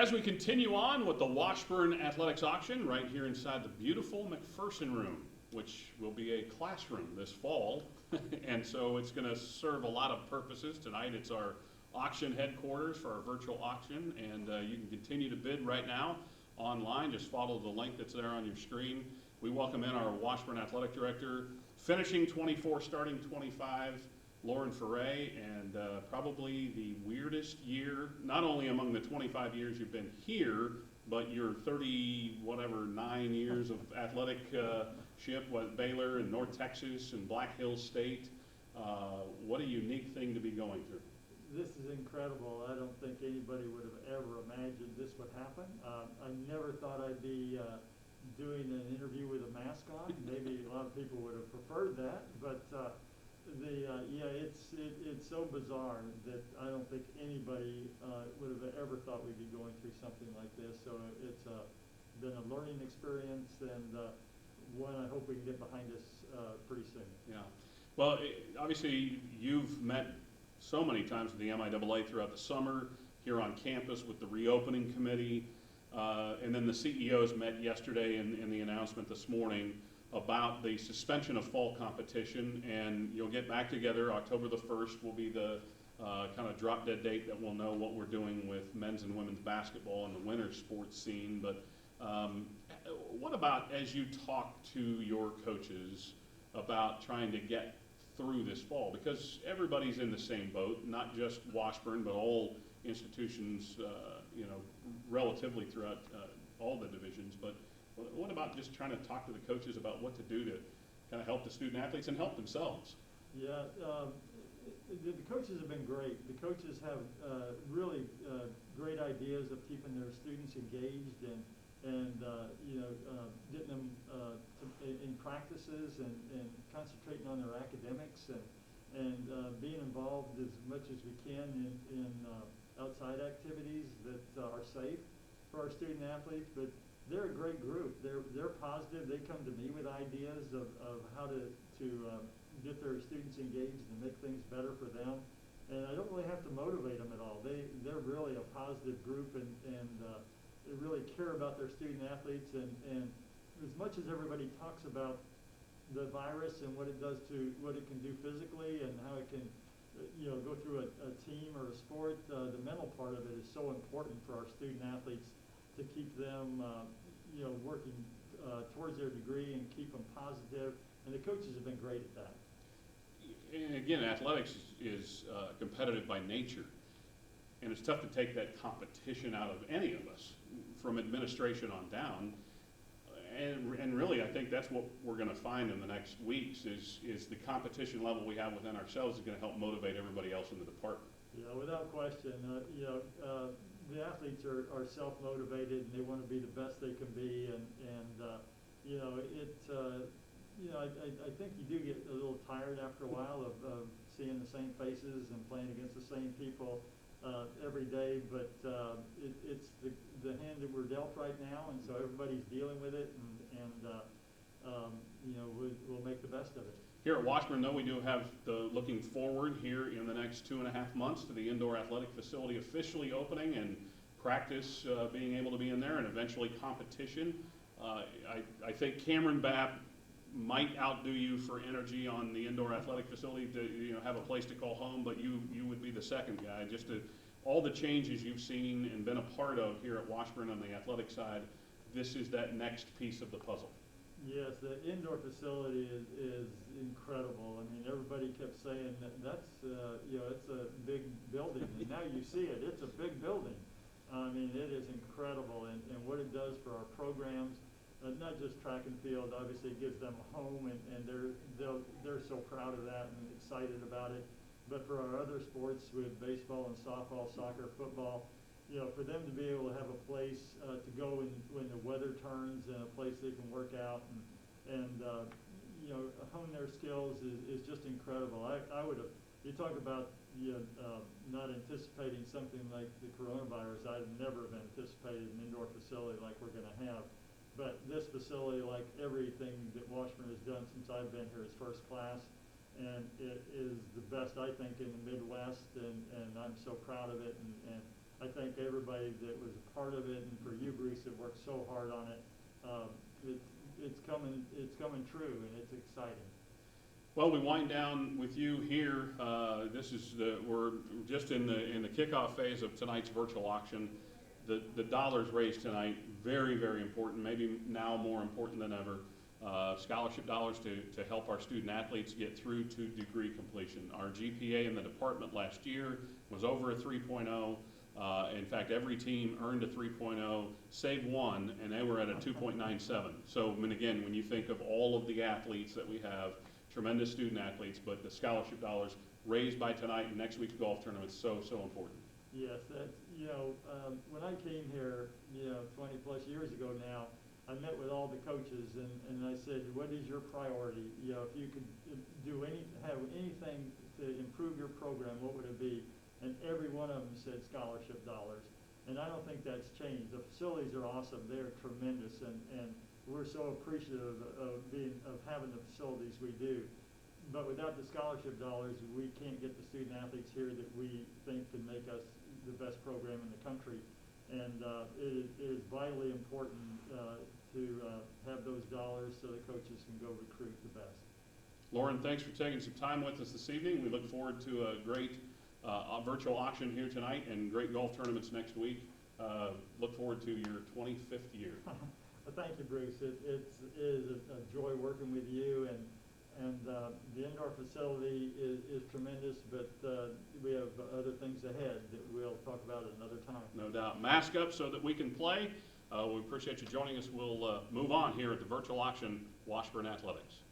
As we continue on with the Washburn Athletics Auction right here inside the beautiful McPherson Room, which will be a classroom this fall, and so it's going to serve a lot of purposes. Tonight it's our auction headquarters for our virtual auction, and you can continue to bid right now online. Just follow the link that's there on your screen. We welcome in our Washburn Athletic Director, finishing 24, starting 25, Loren Ferre, and probably the weirdest year, not only among the 25 years you've been here, but your 9 years of athletic ship with Baylor and North Texas and Black Hills State. What a unique thing to be going through. This is incredible. I don't think anybody would have ever imagined this would happen. I never thought I'd be doing an interview with a mask on. Maybe a lot of people would have preferred that, but it's so bizarre that I don't think anybody would have ever thought we'd be going through something like this. So it's been a learning experience, and one I hope we can get behind us pretty soon. Yeah. Well, obviously you've met so many times with the MIAA throughout the summer, here on campus with the reopening committee, and then the CEOs met yesterday in the announcement this morning about the suspension of fall competition, and you'll get back together. October the 1st will be the kind of drop dead date that we'll know what we're doing with men's and women's basketball and the winter sports scene. But what about as you talk to your coaches about trying to get through this fall? Because everybody's in the same boat, not just Washburn, but all institutions, relatively throughout all the divisions. But what about just trying to talk to the coaches about what to do to kind of help the student athletes and help themselves? Yeah, the coaches have been great. The coaches have really great ideas of keeping their students engaged and getting them in practices and concentrating on their academics and being involved as much as we can in outside activities that are safe for our student athletes. But they're a great group. They're positive. They come to me with ideas of how to get their students engaged and make things better for them. And I don't really have to motivate them at all. They're really a positive group, and they really care about their student athletes. And as much as everybody talks about the virus and what it does to what it can do physically and how it can go through a team or a sport, the mental part of it is so important for our student athletes to keep them working towards their degree and keep them positive. And the coaches have been great at that. And again, athletics is competitive by nature, and it's tough to take that competition out of any of us, from administration on down. And really, I think that's what we're going to find in the next weeks is the competition level we have within ourselves is going to help motivate everybody else in the department. Yeah, without question. The athletes are self-motivated, and they want to be the best they can be. I think you do get a little tired after a while of seeing the same faces and playing against the same people every day. But it's the hand that we're dealt right now, and so everybody's dealing with it, we'll make the best of it. Here at Washburn, though, we do have looking forward here in the next 2.5 months to the indoor athletic facility officially opening and practice being able to be in there, and eventually competition. I think Cameron Babb might outdo you for energy on the indoor athletic facility to have a place to call home, but you would be the second guy. Just all the changes you've seen and been a part of here at Washburn on the athletic side, this is that next piece of the puzzle. Yes, the indoor facility is incredible. I mean, everybody kept saying that's it's a big building, and now you see it. It's a big building. I mean, it is incredible, and what it does for our programs, not just track and field. Obviously, it gives them a home, and they're so proud of that and excited about it. But for our other sports with baseball and softball, soccer, football, for them to be able to have a place to go when the weather turns and a place they can work out and hone their skills is just incredible. I would have, you talk about not anticipating something like the coronavirus. I'd never have anticipated an indoor facility like we're going to have. But this facility, like everything that Washburn has done since I've been here, is first class. And it is the best, I think, in the Midwest, and I'm so proud of it. And I thank everybody that was a part of it, and for you, Bruce, that worked so hard on it. It's coming true, and it's exciting. Well, we wind down with you here. We're just in the kickoff phase of tonight's virtual auction. The dollars raised tonight, very, very important, maybe now more important than ever. Scholarship dollars to help our student athletes get through to degree completion. Our GPA in the department last year was over a 3.0. In fact, every team earned a 3.0, save one, and they were at a 2.97. So, I mean, again, when you think of all of the athletes that we have, tremendous student athletes, but the scholarship dollars raised by tonight and next week's golf tournament is so, so important. Yes, that's, when I came here, 20 plus years ago now, I met with all the coaches and I said, what is your priority? If you could have anything to improve your program, what would it be? And every one of them said scholarship dollars. And I don't think that's changed. The facilities are awesome. They're tremendous, and we're so appreciative of having the facilities we do. But without the scholarship dollars, we can't get the student athletes here that we think can make us the best program in the country. And it is vitally important to have those dollars so the coaches can go recruit the best. Loren, thanks for taking some time with us this evening. We look forward to a great virtual auction here tonight and great golf tournaments next week. Look forward to your 25th year. Well, thank you, Bruce. It is a joy working with you, and the indoor facility is tremendous, but we have other things ahead that we'll talk about at another time. No doubt. Mask up so that we can play. We appreciate you joining us. We'll move on here at the virtual auction, Washburn Athletics.